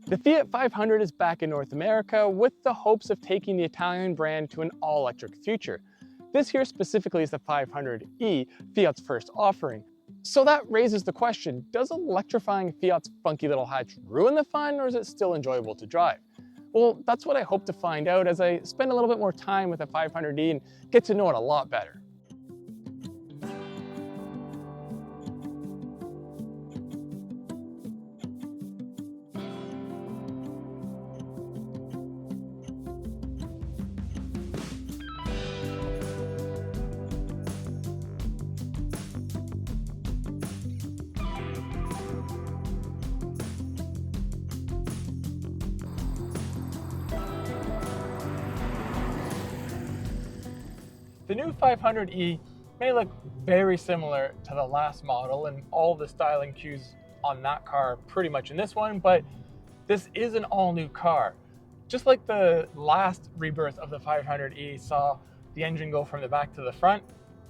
The Fiat 500 is back in North America with the hopes of taking the Italian brand to an all-electric future. This here specifically is the 500e, Fiat's first offering. So that raises the question, does electrifying Fiat's funky little hatch ruin the fun, or is it still enjoyable to drive? Well, that's what I hope to find out as I spend a little bit more time with the 500e and get to know it a lot better. The new 500e may look very similar to the last model, and all the styling cues on that car are pretty much in this one, but this is an all-new car. Just like the last rebirth of the 500e saw the engine go from the back to the front,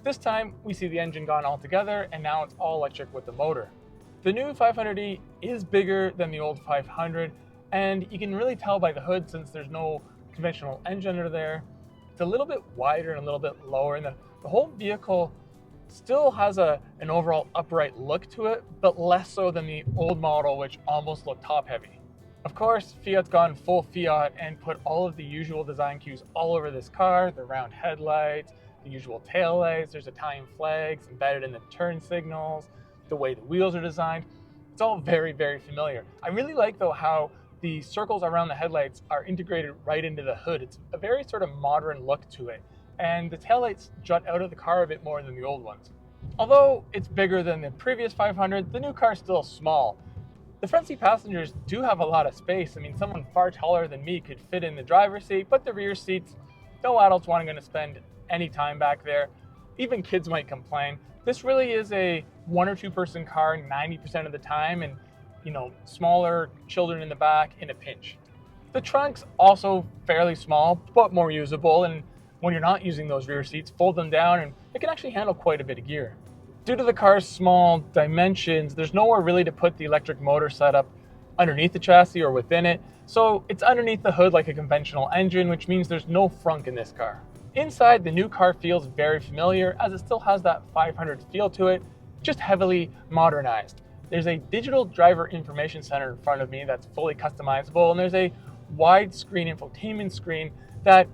this time we see the engine gone altogether, and now it's all electric with the motor. The new 500e is bigger than the old 500, and you can really tell by the hood since there's no conventional engine under there. It's a little bit wider and a little bit lower, and the whole vehicle still has an overall upright look to it, but less so than the old model, which almost looked top heavy. Of course, Fiat's gone full Fiat and put all of the usual design cues all over this car, the round headlights, the usual tail lights, there's Italian flags embedded in the turn signals, the way the wheels are designed. It's all very, very familiar. I really like though how the circles around the headlights are integrated right into the hood. It's a very sort of modern look to it, and the taillights jut out of the car a bit more than the old ones. Although it's bigger than the previous 500, the new car is still small. The front seat passengers do have a lot of space. I mean, someone far taller than me could fit in the driver's seat, but the rear seats, no adults want to spend any time back there. Even kids might complain. This really is a 1 or 2 person car 90% of the time, and smaller children in the back in a pinch. The trunk's also fairly small, but more usable, and when you're not using those rear seats, fold them down and it can actually handle quite a bit of gear. Due to the car's small dimensions, there's nowhere really to put the electric motor setup underneath the chassis or within it, so it's underneath the hood like a conventional engine, which means there's no frunk in this car. Inside, the new car feels very familiar as it still has that 500 feel to it, just heavily modernized. There's a digital driver information center in front of me that's fully customizable, and there's a widescreen infotainment screen that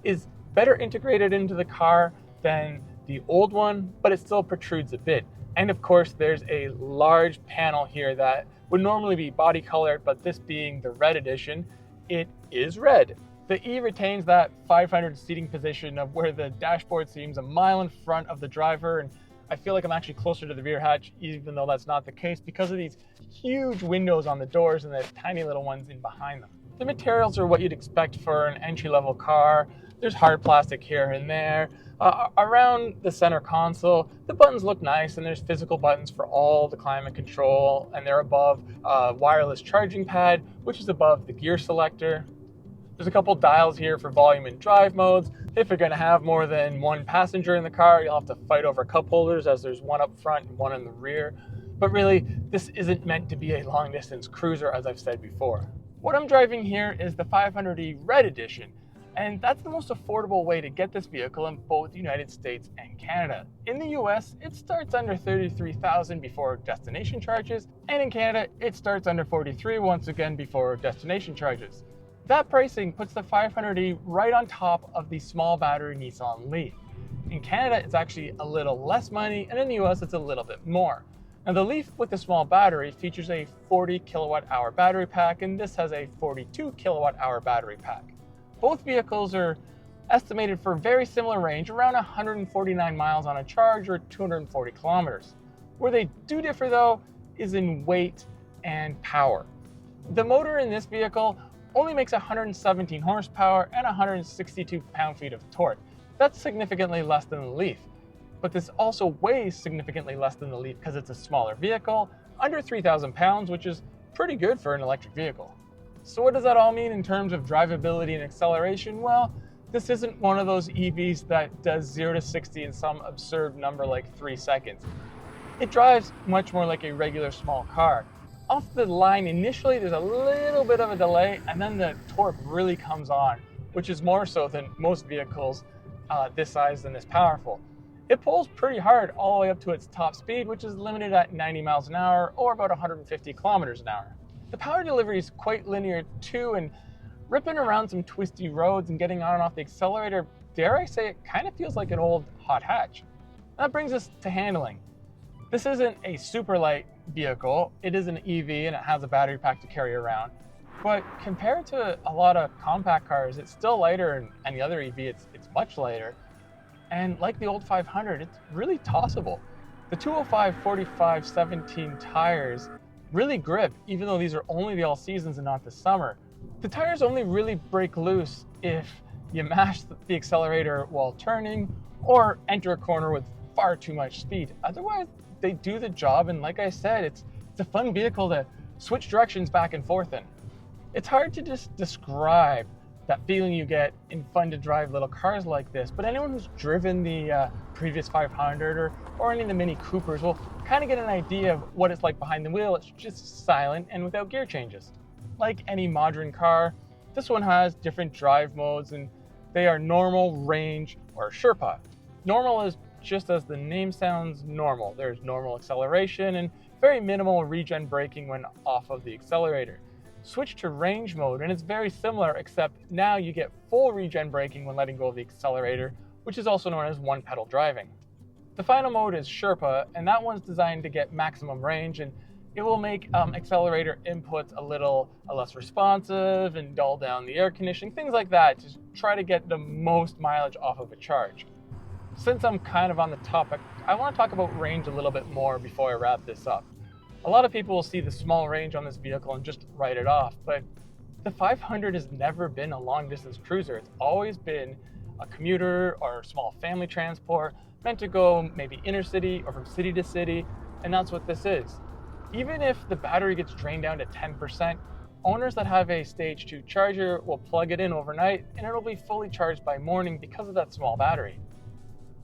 is better integrated into the car than the old one, but it still protrudes a bit. And of course, there's a large panel here that would normally be body colored, but this being the red edition, it is red. The E retains that 500 seating position of where the dashboard seems a mile in front of the driver, and I feel like I'm actually closer to the rear hatch, even though that's not the case because of these huge windows on the doors and the tiny little ones in behind them. The materials are what you'd expect for an entry-level car. There's hard plastic here and there. Around the center console, the buttons look nice, and there's physical buttons for all the climate control, and they're above a wireless charging pad, which is above the gear selector. There's a couple dials here for volume and drive modes. If you're going to have more than one passenger in the car, you'll have to fight over cup holders as there's one up front and one in the rear. But really, this isn't meant to be a long distance cruiser, as I've said before. What I'm driving here is the 500e Red Edition, and that's the most affordable way to get this vehicle in both the United States and Canada. In the US, it starts under $33,000 before destination charges, and in Canada, it starts under $43,000 once again before destination charges. That pricing puts the 500e right on top of the small battery Nissan Leaf. In Canada, it's actually a little less money, and in the US, it's a little bit more. Now, the Leaf with the small battery features a 40 kilowatt hour battery pack, and this has a 42 kilowatt hour battery pack. Both vehicles are estimated for very similar range, around 149 miles on a charge or 240 kilometers. Where they do differ though is in weight and power. The motor in this vehicle only makes 117 horsepower and 162 pound-feet of torque. That's significantly less than the Leaf. But this also weighs significantly less than the Leaf because it's a smaller vehicle, under 3,000 pounds, which is pretty good for an electric vehicle. So what does that all mean in terms of drivability and acceleration? Well, this isn't one of those EVs that does 0 to 60 in some absurd number like 3 seconds. It drives much more like a regular small car. off the line, initially there's a little bit of a delay, and then the torque really comes on, which is more so than most vehicles this size and this powerful. It pulls pretty hard all the way up to its top speed, which is limited at 90 miles an hour or about 150 kilometers an hour. The power delivery is quite linear too, and ripping around some twisty roads and getting on and off the accelerator, dare I say, it kind of feels like an old hot hatch. That brings us to handling. This isn't a super light vehicle. It is an EV and it has a battery pack to carry around. But compared to a lot of compact cars, it's still lighter, and any other EV, it's much lighter. And like the old 500, it's really tossable. The 205 45 17 tires really grip, even though these are only the all seasons and not the summer. The tires only really break loose if you mash the accelerator while turning or enter a corner with far too much speed. Otherwise, they do the job, and like I said, it's a fun vehicle to switch directions back and forth in. It's hard to just describe that feeling you get in fun to drive little cars like this, but anyone who's driven the previous 500 or any of the Mini Coopers will kind of get an idea of what it's like behind the wheel. It's just silent and without gear changes. Like any modern car, this one has different drive modes, and they are normal, range, or Sherpa. Normal is just as the name sounds, normal. There's normal acceleration and very minimal regen braking when off of the accelerator. Switch to range mode and it's very similar, except now you get full regen braking when letting go of the accelerator, which is also known as one pedal driving. The final mode is Sherpa, and that one's designed to get maximum range, and it will make accelerator inputs a little less responsive and dull down the air conditioning, things like that, to try to get the most mileage off of a charge. Since I'm kind of on the topic, I want to talk about range a little bit more before I wrap this up. A lot of people will see the small range on this vehicle and just write it off, but the 500 has never been a long distance cruiser. It's always been a commuter or small family transport meant to go maybe inner city or from city to city, and that's what this is. Even if the battery gets drained down to 10%, owners that have a stage 2 charger will plug it in overnight and it'll be fully charged by morning because of that small battery.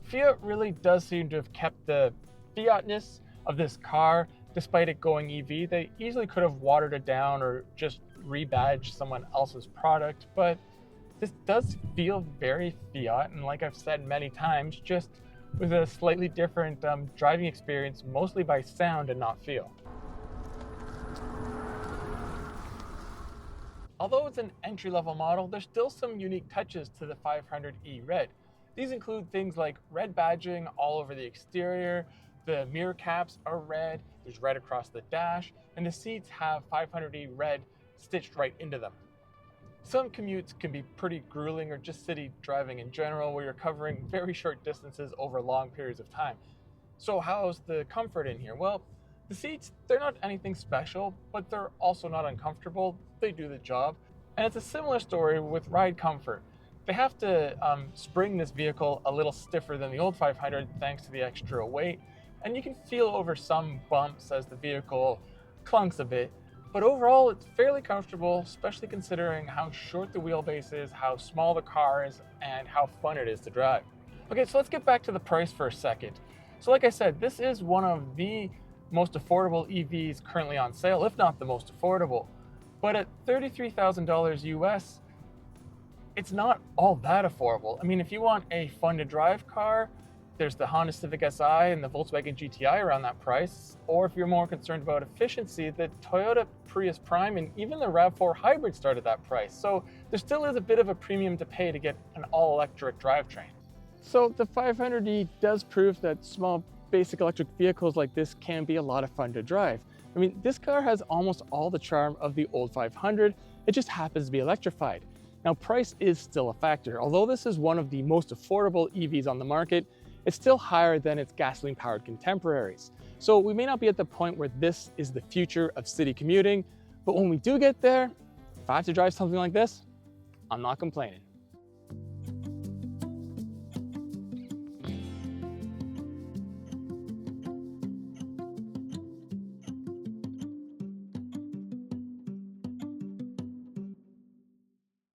Fiat really does seem to have kept the Fiatness of this car despite it going EV. They easily could have watered it down or just rebadged someone else's product, but this does feel very Fiat, and like I've said many times, just with a slightly different driving experience, mostly by sound and not feel. Although it's an entry-level model, there's still some unique touches to the 500e Red. These include things like red badging all over the exterior, the mirror caps are red, there's red across the dash, and the seats have 500e Red stitched right into them. Some commutes can be pretty grueling, or just city driving in general, where you're covering very short distances over long periods of time. So how's the comfort in here? Well, the seats, they're not anything special, but they're also not uncomfortable. They do the job. And it's a similar story with ride comfort. They have to spring this vehicle a little stiffer than the old 500 thanks to the extra weight. And you can feel over some bumps as the vehicle clunks a bit. But overall, it's fairly comfortable, especially considering how short the wheelbase is, how small the car is, and how fun it is to drive. Okay, so let's get back to the price for a second. So like I said, this is one of the most affordable EVs currently on sale, if not the most affordable. But at $33,000 US, it's not all that affordable. I mean, if you want a fun to drive car, there's the Honda Civic Si and the Volkswagen GTI around that price. Or if you're more concerned about efficiency, the Toyota Prius Prime and even the RAV4 Hybrid start at that price. So there still is a bit of a premium to pay to get an all-electric drivetrain. So the 500e does prove that small basic electric vehicles like this can be a lot of fun to drive. I mean, this car has almost all the charm of the old 500, it just happens to be electrified. Now, price is still a factor. Although this is one of the most affordable EVs on the market, it's still higher than its gasoline-powered contemporaries. So we may not be at the point where this is the future of city commuting, but when we do get there, if I have to drive something like this, I'm not complaining.